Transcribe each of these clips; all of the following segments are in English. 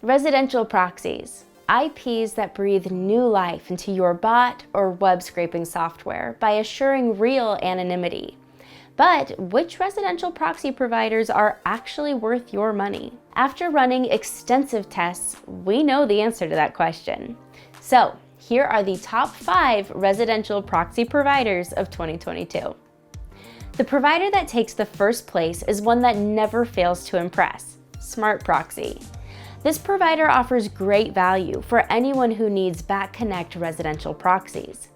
Residential proxies, IPs that breathe new life into your bot or web scraping software by assuring real anonymity. But which residential proxy providers are actually worth your money? After running extensive tests, we know the answer to that question. So here are the top 5 residential proxy providers of 2022. The provider that takes the first place is one that never fails to impress: Smart Proxy. This provider offers great value for anyone who needs back-connect residential proxies.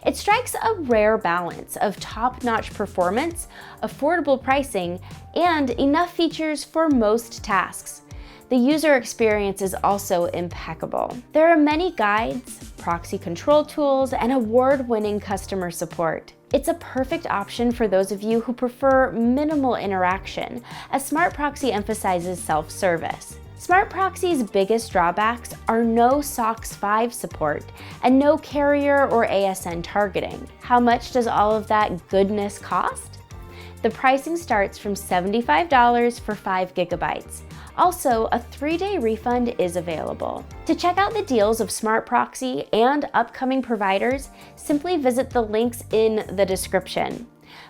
It strikes a rare balance of top-notch performance, affordable pricing, and enough features for most tasks. The user experience is also impeccable. There are many guides, proxy control tools, and award-winning customer support. It's a perfect option for those of you who prefer minimal interaction, as Smart Proxy emphasizes self-service. Smart Proxy's biggest drawbacks are no SOC 5 support and no carrier or ASN targeting. How much does all of that goodness cost? The pricing starts from $75 for 5 gigabytes. Also, a 3-day refund is available. To check out the deals of Smart Proxy and upcoming providers, simply visit the links in the description.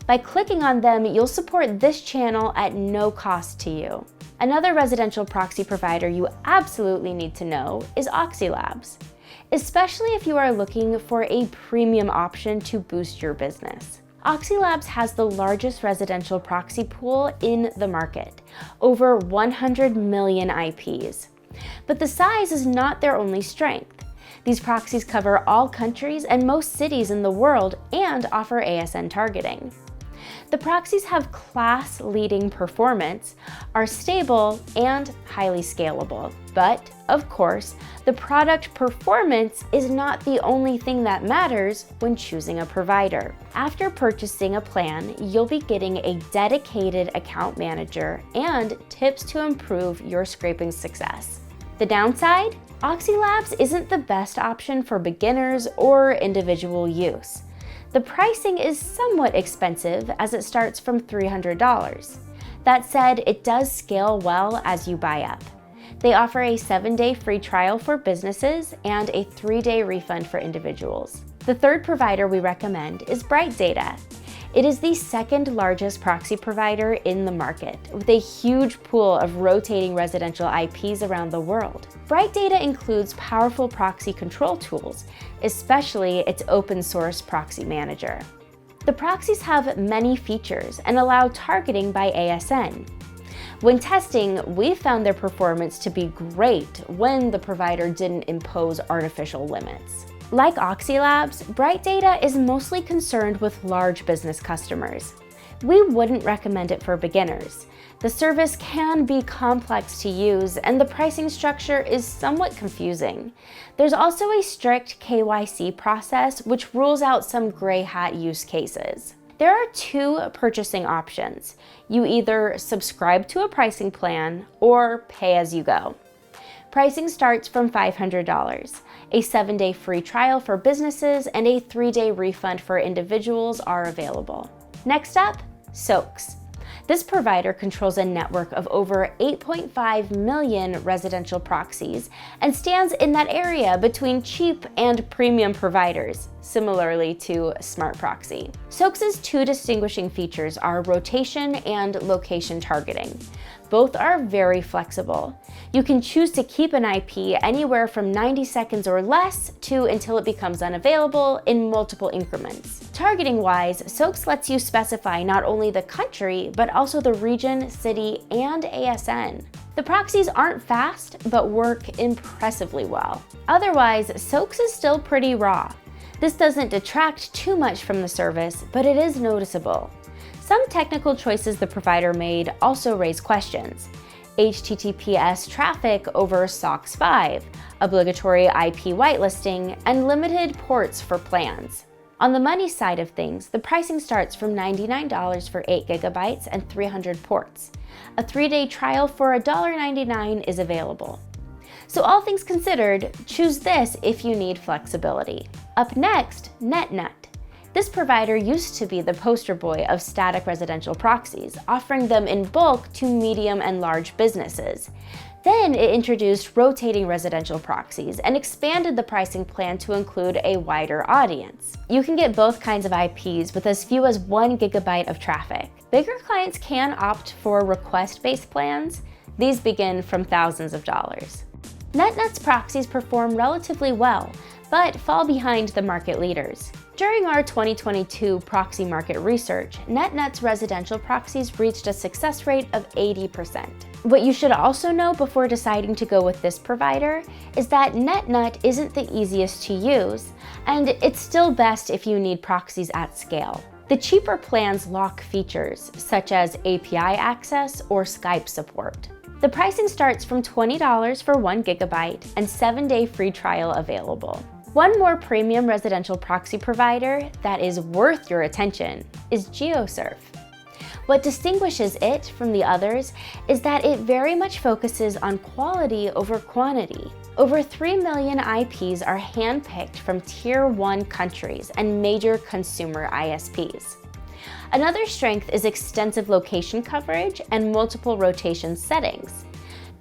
By clicking on them, you'll support this channel at no cost to you. Another residential proxy provider you absolutely need to know is Proxylabs, especially if you are looking for a premium option to boost your business. Proxylabs has the largest residential proxy pool in the market, over 100 million IPs. But the size is not their only strength. These proxies cover all countries and most cities in the world and offer ASN targeting. The proxies have class-leading performance, are stable, and highly scalable. But, of course, the product performance is not the only thing that matters when choosing a provider. After purchasing a plan, you'll be getting a dedicated account manager and tips to improve your scraping success. The downside? Proxylabs isn't the best option for beginners or individual use. The pricing is somewhat expensive as it starts from $300. That said, it does scale well as you buy up. They offer a 7-day free trial for businesses and a 3-day refund for individuals. The third provider we recommend is Bright Data. It is the second largest proxy provider in the market, with a huge pool of rotating residential IPs around the world. Bright Data includes powerful proxy control tools, especially its open source proxy manager. The proxies have many features and allow targeting by ASN. When testing, we found their performance to be great when the provider didn't impose artificial limits. Like Proxylabs, Bright Data is mostly concerned with large business customers. We wouldn't recommend it for beginners. The service can be complex to use, and the pricing structure is somewhat confusing. There's also a strict KYC process, which rules out some gray hat use cases. There are 2 purchasing options. You either subscribe to a pricing plan or pay as you go. Pricing starts from $500. A 7-day free trial for businesses and a 3-day refund for individuals are available. Next up, SOAKS. This provider controls a network of over 8.5 million residential proxies and stands in that area between cheap and premium providers, similarly to Smart Proxy. SOAKS's 2 distinguishing features are rotation and location targeting. Both are very flexible. You can choose to keep an IP anywhere from 90 seconds or less to until it becomes unavailable in multiple increments. Targeting-wise, SOAKS lets you specify not only the country, but also the region, city, and ASN. The proxies aren't fast, but work impressively well. Otherwise, SOAKS is still pretty raw. This doesn't detract too much from the service, but it is noticeable. Some technical choices the provider made also raise questions. HTTPS traffic over SOC 5, obligatory IP whitelisting, and limited ports for plans. On the money side of things, the pricing starts from $99 for 8 gigabytes and 300 ports. A 3-day trial for $1.99 is available. So all things considered, choose this if you need flexibility. Up next, NetNut. This provider used to be the poster boy of static residential proxies, offering them in bulk to medium and large businesses. Then it introduced rotating residential proxies and expanded the pricing plan to include a wider audience. You can get both kinds of IPs with as few as 1 gigabyte of traffic. Bigger clients can opt for request-based plans. These begin from thousands of dollars. NetNut's proxies perform relatively well, but fall behind the market leaders. During our 2022 proxy market research, NetNut's residential proxies reached a success rate of 80%. What you should also know before deciding to go with this provider is that NetNut isn't the easiest to use, and it's still best if you need proxies at scale. The cheaper plans lock features such as API access or Skype support. The pricing starts from $20 for 1 gigabyte and 7-day free trial available. One more premium residential proxy provider that is worth your attention is GeoSurf. What distinguishes it from the others is that it very much focuses on quality over quantity. Over 3 million IPs are handpicked from Tier 1 countries and major consumer ISPs. Another strength is extensive location coverage and multiple rotation settings.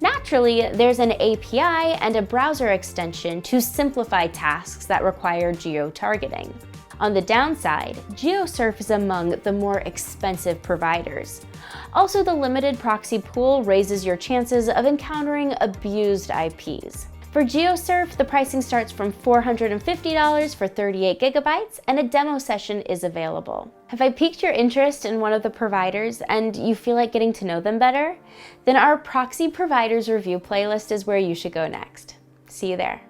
Naturally, there's an API and a browser extension to simplify tasks that require geo-targeting. On the downside, GeoSurf is among the more expensive providers. Also, the limited proxy pool raises your chances of encountering abused IPs. For GeoSurf, the pricing starts from $450 for 38 gigabytes, and a demo session is available. Have I piqued your interest in one of the providers and you feel like getting to know them better? Then our Proxy Providers Review playlist is where you should go next. See you there.